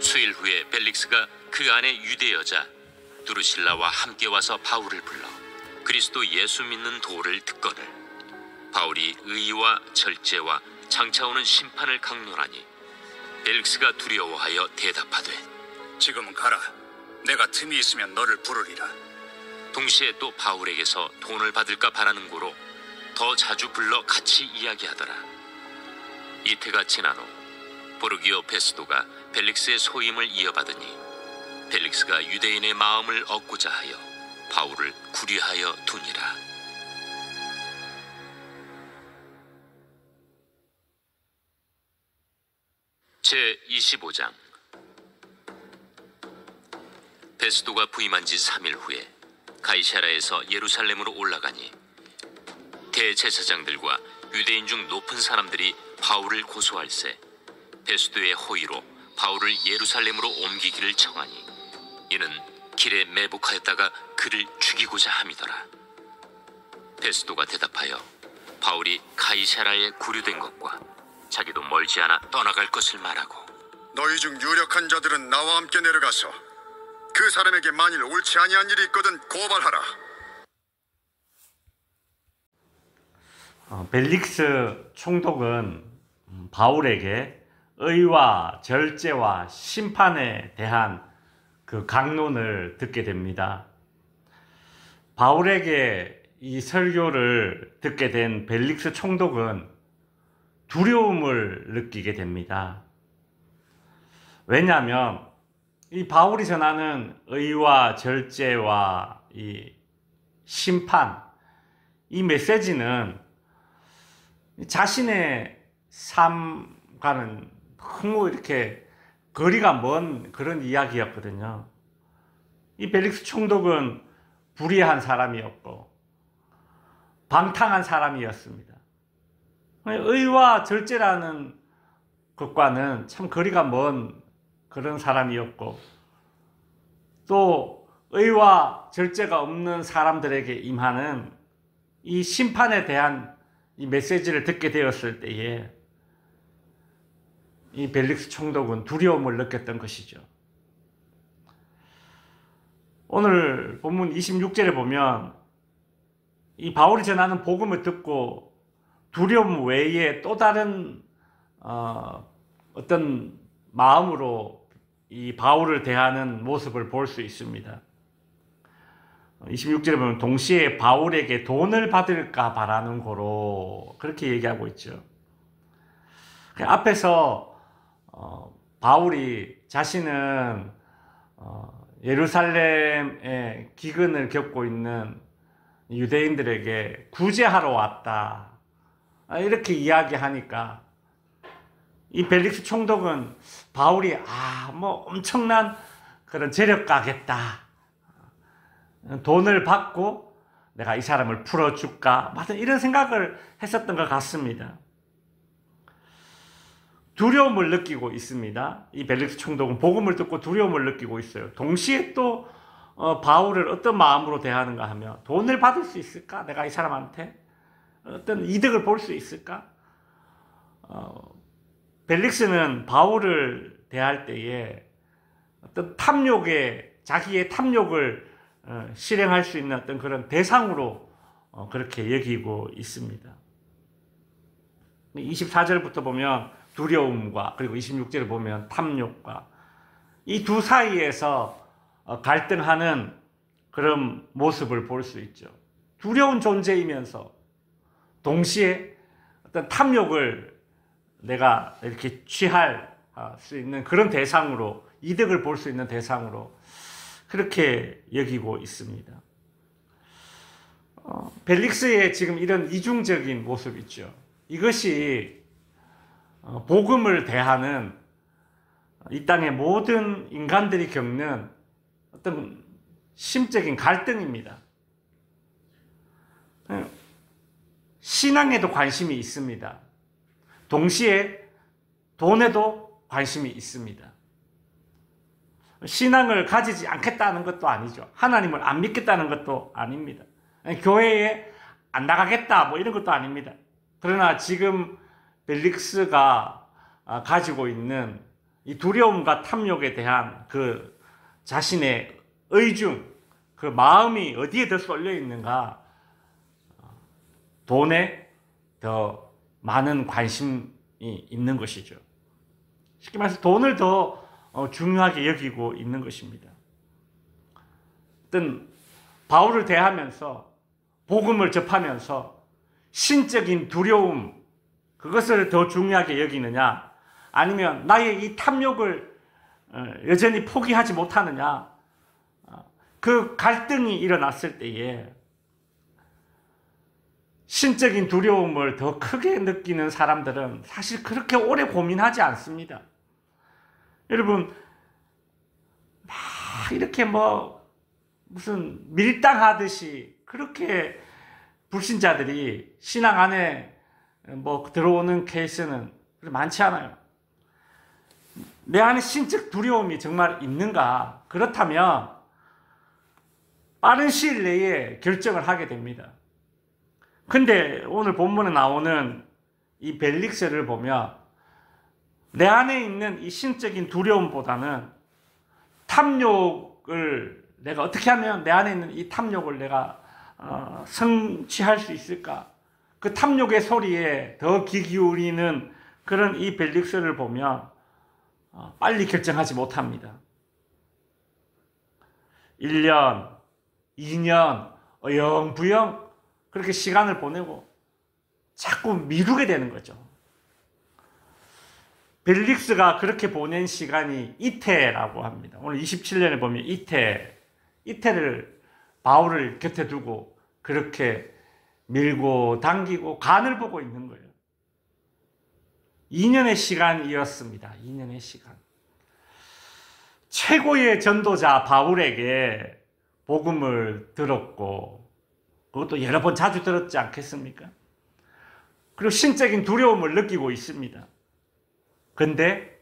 수일 후에 벨릭스가 그 아내 유대 여자 두루실라와 함께 와서 바울을 불러 그리스도 예수 믿는 도를 듣거늘 바울이 의와 절제와 장차 오는 심판을 강론하니 벨릭스가 두려워하여 대답하되 지금은 가라. 내가 틈이 있으면 너를 부르리라. 동시에 또 바울에게서 돈을 받을까 바라는 고로 더 자주 불러 같이 이야기하더라. 이태가 지난 후 보르기오 페스도가 벨릭스의 소임을 이어받으니 벨릭스가 유대인의 마음을 얻고자 하여 바울을 구리하여 두니라. 제25장. 페스도가 부임한 지 3일 후에 가이사랴에서 예루살렘으로 올라가니 대제사장들과 유대인 중 높은 사람들이 바울을 고소할세 페스도의 호의로 바울을 예루살렘으로 옮기기를 청하니 이는 길에 매복하였다가 그를 죽이고자 함이더라. 페스도가 대답하여 바울이 가이사랴에 구류된 것과 자기도 멀지 않아 떠나갈 것을 말하고 너희 중 유력한 자들은 나와 함께 내려가서 그 사람에게 만일 옳지 아니한 일이 있거든 고발하라. 벨릭스 총독은 바울에게 의와 절제와 심판에 대한 그 강론을 듣게 됩니다. 바울에게 이 설교를 듣게 된 벨릭스 총독은 두려움을 느끼게 됩니다. 왜냐하면 이 바울이 전하는 의와 절제와 이 심판, 이 메시지는 자신의 삶과는 너무 이렇게 거리가 먼 그런 이야기였거든요. 이 벨릭스 총독은 불의한 사람이었고 방탕한 사람이었습니다. 의와 절제라는 것과는 참 거리가 먼 그런 사람이었고 또 의와 절제가 없는 사람들에게 임하는 이 심판에 대한 이 메시지를 듣게 되었을 때에 이 벨릭스 총독은 두려움을 느꼈던 것이죠. 오늘 본문 26절에 보면 이 바울이 전하는 복음을 듣고 두려움 외에 또 다른 어떤 마음으로 이 바울을 대하는 모습을 볼 수 있습니다. 26절에 보면 동시에 바울에게 돈을 받을까 바라는 고로 그렇게 얘기하고 있죠. 앞에서 바울이 자신은 예루살렘에 기근을 겪고 있는 유대인들에게 구제하러 왔다 이렇게 이야기하니까 이 벨릭스 총독은 바울이 엄청난 그런 재력가겠다, 돈을 받고 내가 이 사람을 풀어줄까 이런 생각을 했었던 것 같습니다. 두려움을 느끼고 있습니다. 이 벨릭스 총독은 복음을 듣고 두려움을 느끼고 있어요. 동시에 또 바울을 어떤 마음으로 대하는가 하면 돈을 받을 수 있을까? 내가 이 사람한테 어떤 이득을 볼 수 있을까? 벨릭스는 바울을 대할 때에 어떤 자기의 탐욕을 실행할 수 있는 어떤 그런 대상으로 그렇게 여기고 있습니다. 24절부터 보면 두려움과 그리고 26절을 보면 탐욕과 이 두 사이에서 갈등하는 그런 모습을 볼 수 있죠. 두려운 존재이면서 동시에 어떤 탐욕을 내가 이렇게 취할 수 있는 그런 대상으로, 이득을 볼 수 있는 대상으로 그렇게 여기고 있습니다. 벨릭스의 지금 이런 이중적인 모습 있죠. 이것이 복음을 대하는 이 땅의 모든 인간들이 겪는 어떤 심적인 갈등입니다. 신앙에도 관심이 있습니다. 동시에 돈에도 관심이 있습니다. 신앙을 가지지 않겠다는 것도 아니죠. 하나님을 안 믿겠다는 것도 아닙니다. 교회에 안 나가겠다 이런 것도 아닙니다. 그러나 지금 벨릭스가 가지고 있는 이 두려움과 탐욕에 대한 그 자신의 의중, 그 마음이 어디에 더 쏠려 있는가? 돈에 더 많은 관심이 있는 것이죠. 쉽게 말해서 돈을 더 중요하게 여기고 있는 것입니다. 어떤 바울을 대하면서 복음을 접하면서 신적인 두려움, 그것을 더 중요하게 여기느냐, 아니면 나의 이 탐욕을 여전히 포기하지 못하느냐, 그 갈등이 일어났을 때에 신적인 두려움을 더 크게 느끼는 사람들은 사실 그렇게 오래 고민하지 않습니다. 여러분, 막 이렇게 무슨 밀당하듯이 그렇게 불신자들이 신앙 안에 들어오는 케이스는 많지 않아요. 내 안에 신적 두려움이 정말 있는가? 그렇다면 빠른 시일 내에 결정을 하게 됩니다. 근데 오늘 본문에 나오는 이 벨릭스를 보면 내 안에 있는 이 신적인 두려움보다는 탐욕을 내가 어떻게 하면 내 안에 있는 이 탐욕을 내가 성취할 수 있을까? 그 탐욕의 소리에 더 귀 기울이는 그런 이 벨릭스를 보면 빨리 결정하지 못합니다. 1년, 2년, 어영부영 그렇게 시간을 보내고 자꾸 미루게 되는 거죠. 벨릭스가 그렇게 보낸 시간이 이태라고 합니다. 오늘 27년에 보면 이태를 바울을 곁에 두고 그렇게 밀고 당기고 간을 보고 있는 거예요. 2년의 시간이었습니다. 2년의 시간. 최고의 전도자 바울에게 복음을 들었고, 그것도 여러 번 자주 들었지 않겠습니까? 그리고 신적인 두려움을 느끼고 있습니다. 근데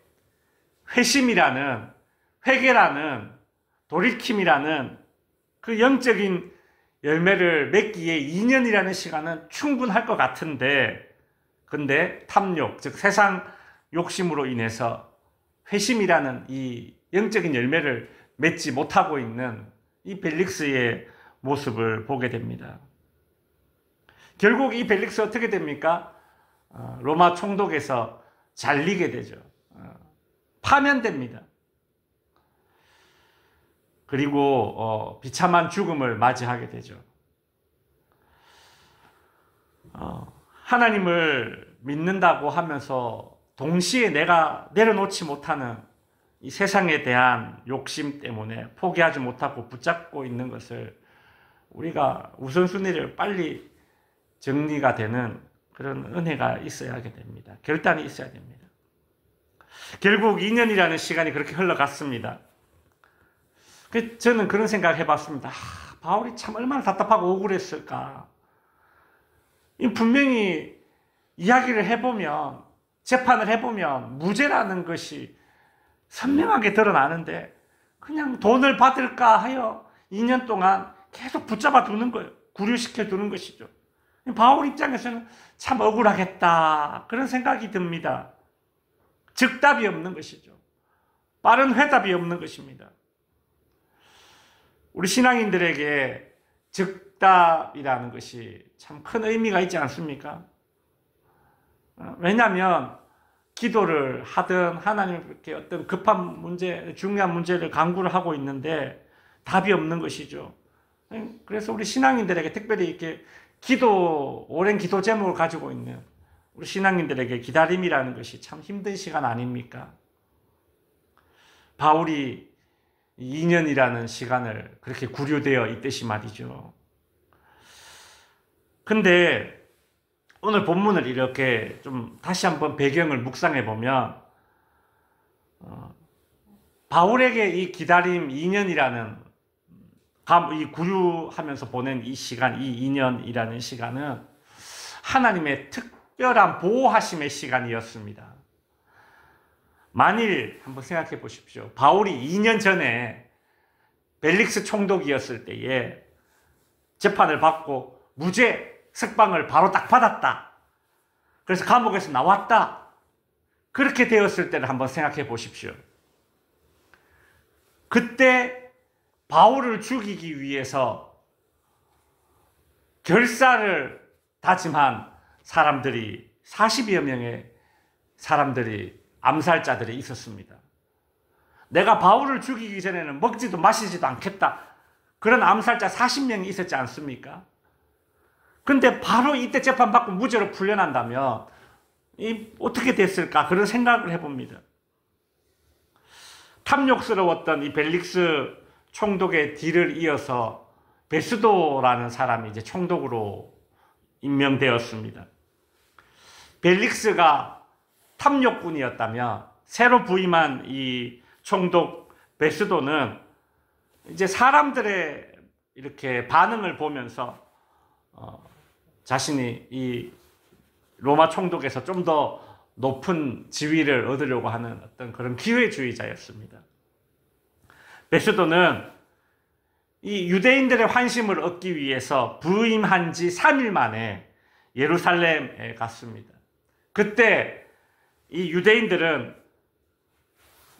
회개라는 돌이킴이라는 그 영적인 열매를 맺기에 2년이라는 시간은 충분할 것 같은데, 근데 탐욕, 즉 세상 욕심으로 인해서 회심이라는 이 영적인 열매를 맺지 못하고 있는 이 벨릭스의 모습을 보게 됩니다. 결국 이 벨릭스 어떻게 됩니까? 로마 총독에서 잘리게 되죠. 파면됩니다. 그리고 비참한 죽음을 맞이하게 되죠. 하나님을 믿는다고 하면서 동시에 내가 내려놓지 못하는 이 세상에 대한 욕심 때문에 포기하지 못하고 붙잡고 있는 것을 우리가 우선순위를 빨리 정리가 되는 그런 은혜가 있어야 하게 됩니다. 결단이 있어야 됩니다. 결국 2년이라는 시간이 그렇게 흘러갔습니다. 저는 그런 생각을 해봤습니다. 바울이 참 얼마나 답답하고 억울했을까. 분명히 이야기를 해보면, 재판을 해보면 무죄라는 것이 선명하게 드러나는데 그냥 돈을 받을까 하여 2년 동안 계속 붙잡아 두는 거예요. 구류시켜 두는 것이죠. 바울 입장에서는 참 억울하겠다, 그런 생각이 듭니다. 즉답이 없는 것이죠. 빠른 회답이 없는 것입니다. 우리 신앙인들에게 즉답이라는 것이 참 큰 의미가 있지 않습니까? 왜냐하면 기도를 하든 하나님께 어떤 급한 문제, 중요한 문제를 간구를 하고 있는데 답이 없는 것이죠. 그래서 우리 신앙인들에게 특별히 이렇게 오랜 기도 제목을 가지고 있는 우리 신앙인들에게 기다림이라는 것이 참 힘든 시간 아닙니까? 바울이 2년이라는 시간을 그렇게 구류되어 있듯이 말이죠. 근데 오늘 본문을 이렇게 좀 다시 한번 배경을 묵상해 보면 바울에게 이 기다림 2년이라는 이 구류하면서 보낸 이 시간, 이 2년이라는 시간은 하나님의 특별한 보호하심의 시간이었습니다. 만일 한번 생각해 보십시오. 바울이 2년 전에 벨릭스 총독이었을 때에 재판을 받고 무죄 석방을 바로 딱 받았다. 그래서 감옥에서 나왔다. 그렇게 되었을 때를 한번 생각해 보십시오. 그때 바울을 죽이기 위해서 결사를 다짐한 사람들이 40여 명의 사람들이 암살자들이 있었습니다. 내가 바울을 죽이기 전에는 먹지도 마시지도 않겠다. 그런 암살자 40명이 있었지 않습니까? 근데 바로 이때 재판받고 무죄로 풀려난다면 어떻게 됐을까? 그런 생각을 해봅니다. 탐욕스러웠던 이 벨릭스 총독의 뒤를 이어서 베스도라는 사람이 이제 총독으로 임명되었습니다. 벨릭스가 탐욕꾼이었다면 새로 부임한 이 총독 베스도는 이제 사람들의 이렇게 반응을 보면서 자신이 이 로마 총독에서 좀 더 높은 지위를 얻으려고 하는 어떤 그런 기회주의자였습니다. 베스도는 이 유대인들의 환심을 얻기 위해서 부임한 지 3일 만에 예루살렘에 갔습니다. 그때 이 유대인들은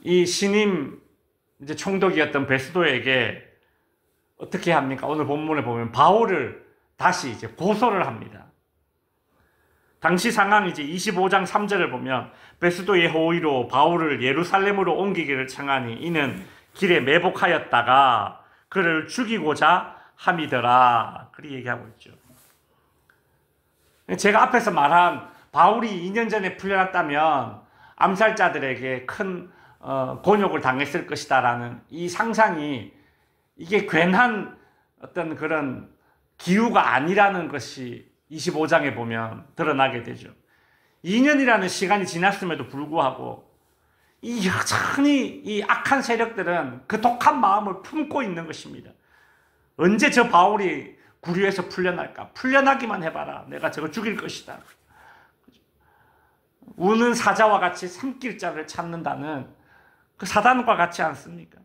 이 신임 이제 총독이었던 베스도에게 어떻게 합니까? 오늘 본문에 보면 바울을 다시 이제 고소를 합니다. 당시 상황이 이제 25장 3절을 보면 베스도의 호의로 바울을 예루살렘으로 옮기기를 청하니 이는 길에 매복하였다가 그를 죽이고자 함이더라. 그렇게 얘기하고 있죠. 제가 앞에서 말한 바울이 2년 전에 풀려났다면 암살자들에게 큰 곤욕을 당했을 것이다라는 이 상상이 이게 괜한 어떤 그런 기우가 아니라는 것이 25장에 보면 드러나게 되죠. 2년이라는 시간이 지났음에도 불구하고 이 여전히 이 악한 세력들은 그 독한 마음을 품고 있는 것입니다. 언제 저 바울이 구류에서 풀려날까? 풀려나기만 해봐라. 내가 저거 죽일 것이다. 우는 사자와 같이 삼킬 자를 찾는다는 그 사단과 같지 않습니까?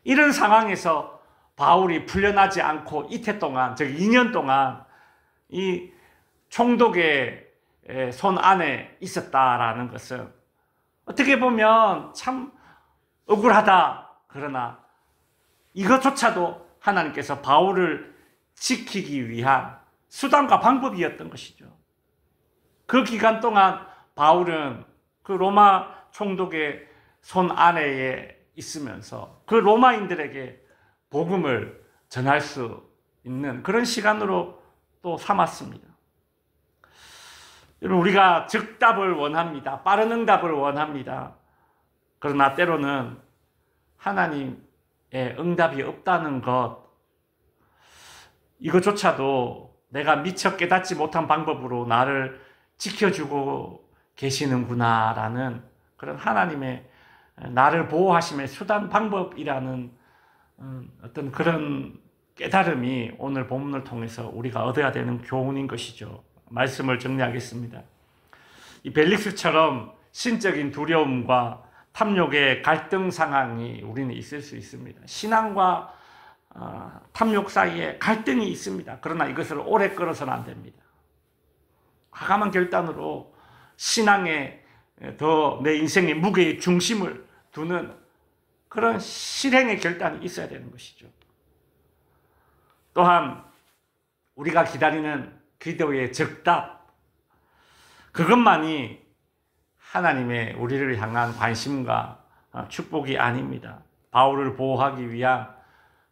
이런 상황에서 바울이 풀려나지 않고 이태 동안, 즉 2년 동안 이 총독의 손 안에 있었다라는 것은 어떻게 보면 참 억울하다. 그러나 이것조차도 하나님께서 바울을 지키기 위한 수단과 방법이었던 것이죠. 그 기간 동안 바울은 그 로마 총독의 손 안에 있으면서 그 로마인들에게 복음을 전할 수 있는 그런 시간으로 또 삼았습니다. 여러분, 우리가 즉답을 원합니다. 빠른 응답을 원합니다. 그러나 때로는 하나님의 응답이 없다는 것, 이것조차도 내가 미처 깨닫지 못한 방법으로 나를 지켜주고 계시는구나라는 그런 하나님의 나를 보호하심의 수단 방법이라는 어떤 그런 깨달음이 오늘 본문을 통해서 우리가 얻어야 되는 교훈인 것이죠. 말씀을 정리하겠습니다. 이 벨릭스처럼 신적인 두려움과 탐욕의 갈등 상황이 우리는 있을 수 있습니다. 신앙과 탐욕 사이에 갈등이 있습니다. 그러나 이것을 오래 끌어서는 안 됩니다. 과감한 결단으로 신앙에 더 내 인생의 무게의 중심을 두는 그런 실행의 결단이 있어야 되는 것이죠. 또한 우리가 기다리는 기도의 즉답, 그것만이 하나님의 우리를 향한 관심과 축복이 아닙니다. 바울을 보호하기 위한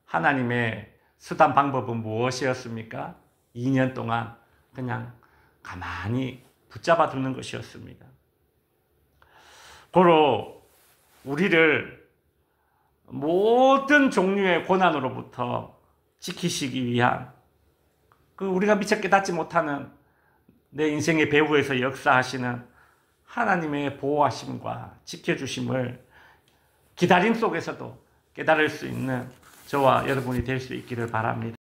하나님의 수단 방법은 무엇이었습니까? 2년 동안 그냥 가만히 붙잡아 두는 것이었습니다. 고로 우리를 모든 종류의 고난으로부터 지키시기 위한 그 우리가 미처 깨닫지 못하는 내 인생의 배후에서 역사하시는 하나님의 보호하심과 지켜주심을 기다림 속에서도 깨달을 수 있는 저와 여러분이 될 수 있기를 바랍니다.